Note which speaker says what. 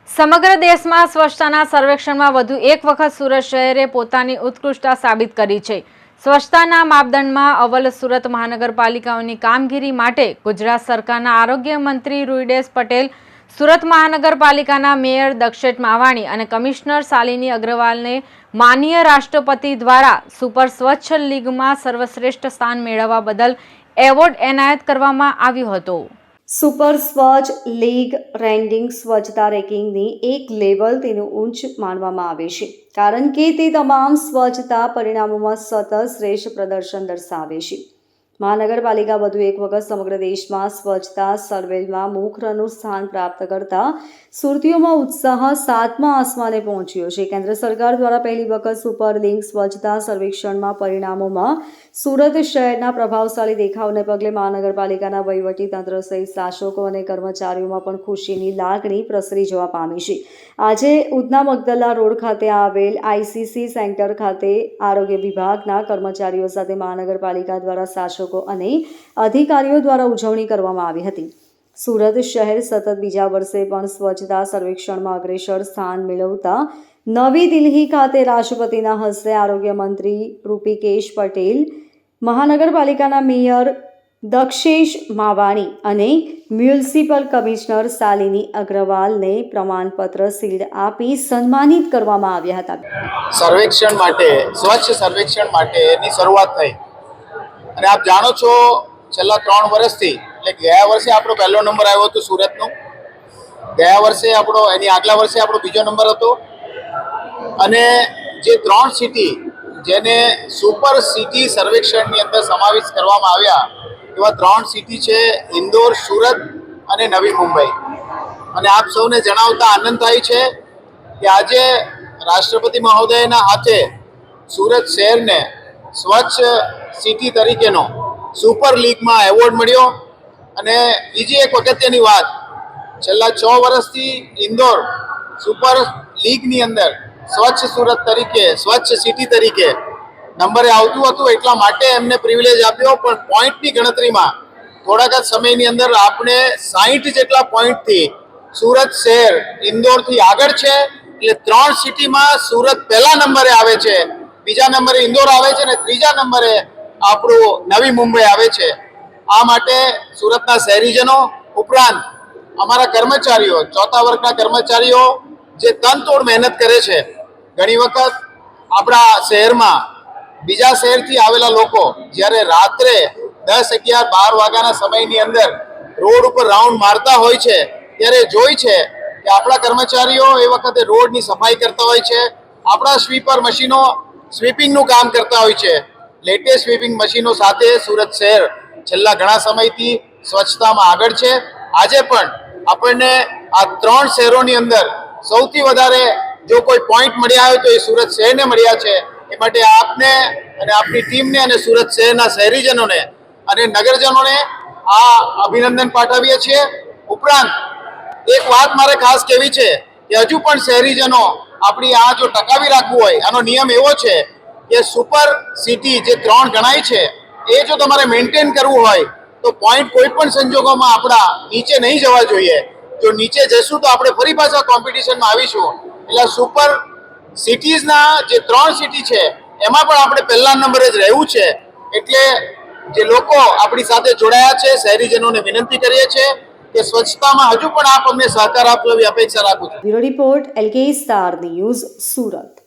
Speaker 1: સમગ્ર દેશમાં સ્વચ્છતાના સર્વેક્ષણમાં વધુ એક વખત સુરત શહેરે પોતાની ઉત્કૃષ્ટતા સાબિત કરી છે. સ્વચ્છતાના માપદંડમાં અવ્વલ સુરત મહાનગરપાલિકાઓની કામગીરી માટે ગુજરાત સરકારના આરોગ્ય મંત્રી રૂઈદેશ પટેલ, સુરત મહાનગરપાલિકાના મેયર દક્ષેશ માવાણી અને કમિશનર શાલિની અગ્રવાલને માનનીય રાષ્ટ્રપતિ દ્વારા સુપર સ્વચ્છ લીગમાં સર્વશ્રેષ્ઠ સ્થાન મેળવવા બદલ એવોર્ડ એનાયત કરવામાં આવ્યો હતો.
Speaker 2: સુપર સ્વચ્છ લીગ રેન્કિંગ સ્વચ્છતા રેન્કિંગની એક લેવલ તેનું ઉચ્ચ માનવામાં આવે છે, કારણ કે તે તમામ સ્વચ્છતા પરિણામોમાં સતત શ્રેષ્ઠ પ્રદર્શન દર્શાવે છે. મહાનગરપાલિકા વધુ એક વખત સમગ્ર દેશમાં સ્વચ્છતા સર્વેમાં મુખ્યનું સ્થાન પ્રાપ્ત કરતા સુરતીઓમાં ઉત્સાહ સાતમા આસમાને પહોંચ્યો છે. કેન્દ્ર સરકાર દ્વારા પહેલી વખત સુપર લીગ સ્વચ્છતા સર્વેક્ષણમાં પરિણામોમાં સુરત શહેરના પ્રભાવશાળી દેખાવને પગલે મહાનગરપાલિકાના વહીવટી તંત્ર સહિત શાસકો અને કર્મચારીઓમાં પણ ખુશીની લાગણી પ્રસરી જવા પામી છે. આજે ઉધના મગદલા રોડ ખાતે આવેલ ICC સેન્ટર ખાતે આરોગ્ય વિભાગના કર્મચારીઓ સાથે મહાનગરપાલિકા દ્વારા શાસકો અને અધિકારીઓ દ્વારા ઉજવણી કરવામાં આવી હતી. સુરત શહેર સતત બીજા વર્ષે પણ સ્વચ્છતા સર્વેક્ષણમાં અગ્રેસર સ્થાન મેળવતા નવી દિલ્હી ખાતે રાષ્ટ્રપતિના હસ્તે આરોગ્ય મંત્રી રૂપિકેશ પટેલ, મહાનગરપાલિકાના મેયર દક્ષેશ માવાણી અને મ્યુનિસિપલ કમિશનર શાલિની અગ્રવાલને પ્રમાણપત્ર શિલ્ડ આપી સન્માનિત કરવામાં આવ્યા હતા.
Speaker 3: સર્વેક્ષણ માટે સ્વચ્છ સર્વેક્ષણ માટેની શરૂઆત થઈ અને આપ જાણો છો છેલ્લા 3 વર્ષથી, એટલે ગયા વર્ષે આપણો પહેલો નંબર આવ્યો હતો સુરતનો, ગયા વર્ષે આપણો એની આગલા વર્ષે આપણો બીજો નંબર હતો અને જે 3 સિટી જેને સુપર સિટી સર્વેક્ષણની અંદર સમાવેશ કરવામાં આવ્યા એવા 3 સિટી છે ઇન્દોર, સુરત અને નવી મુંબઈ. અને આપ સૌને જણાવતા આનંદ થાય છે કે આજે રાષ્ટ્રપતિ મહોદયના હાથે સુરત શહેરને સ્વચ્છ સિટી તરીકેનો સુપર લીગમાં એવોર્ડ મળ્યો. અને બીજી એક અગત્યની વાત, છેલ્લા 6 વર્ષથી ઇન્દોર સુપર લીગની અંદર સ્વચ્છ સુરત તરીકે, સ્વચ્છ સિટી તરીકે નંબરે આવતું હતું, એટલા માટે એમને પ્રિવિલેજ આપ્યો. પણ પોઈન્ટની ગણતરીમાં થોડાક જ સમયની અંદર આપણે 60 જેટલા પોઈન્ટથી સુરત શહેર ઇન્દોરથી આગળ છે. એટલે 3 સિટીમાં સુરત પહેલા નંબરે આવે છે, બીજા નંબરે ઇન્દોર આવે છે અને ત્રીજા નંબરે આપણું નવી મુંબઈ આવે છે. આ માટે સુરતના શહેરીજનો ઉપરાંત અમારા કર્મચારીઓ, ચોથા વર્ગના કર્મચારીઓ જે તનતોડ મહેનત કરે છે. ઘણી વખત આપણા શહેરમાં બીજા શહેરથી આવેલા લોકો જ્યારે રાત્રે 10, 11, 12 વાગ્યાના સમયની અંદર રોડ ઉપર રાઉન્ડ મારતા હોય છે ત્યારે જોઈ છે કે આપણા કર્મચારીઓ એ વખતે રોડની સફાઈ કરતા હોય છે, આપણા સ્વીપર મશીનો સ્વીપિંગનું કામ કરતા હોય છે. લેટેસ્ટ સ્વીપિંગ મશીનો સાથે સુરત શહેર છેલ્લા ઘણા સમયથી સ્વચ્છતામાં આગળ છે. આજે પણ આપણને આ 3 શહેરોની અંદર સૌથી વધારે જો કોઈ પોઈન્ટ મળ્યા હોય તો એ સુરત શહેરને મળ્યા છે. એ માટે આપને અને આપની ટીમને અને સુરત શહેરના શહેરીજનોને અને નગરજનોને આ અભિનંદન પાઠવીએ છીએ. ઉપરાંત એક વાત મારે ખાસ કહેવી છે કે હજુ પણ શહેરીજનો આપણી આ જો ટકાવી રાખવું હોય, આનો નિયમ એવો છે કે સુપર સિટી જે 3 ગણાય છે એ જો તમારે મેન્ટેન કરવું હોય તો પોઈન્ટ કોઈ પણ સંજોગોમાં આપણા નીચે નહીં જવા જોઈએ. જો નીચે જશું તો આપણે ફરી પાછા કોમ્પિટિશનમાં આવીશું. એટલે સુપર સિટીઝના જે 3 સિટી છે એમાં પણ આપણે પહેલા નંબરે જ રહેવું છે. એટલે જે લોકો આપણી સાથે જોડાયા છે, શહેરીજનોને વિનંતી કરીએ છીએ કે સ્વચ્છતામાં હજુ પણ આપ અમને સહકાર આપો એવી અપેક્ષા રાખું છું.
Speaker 2: Bureau report LK star news, Surat.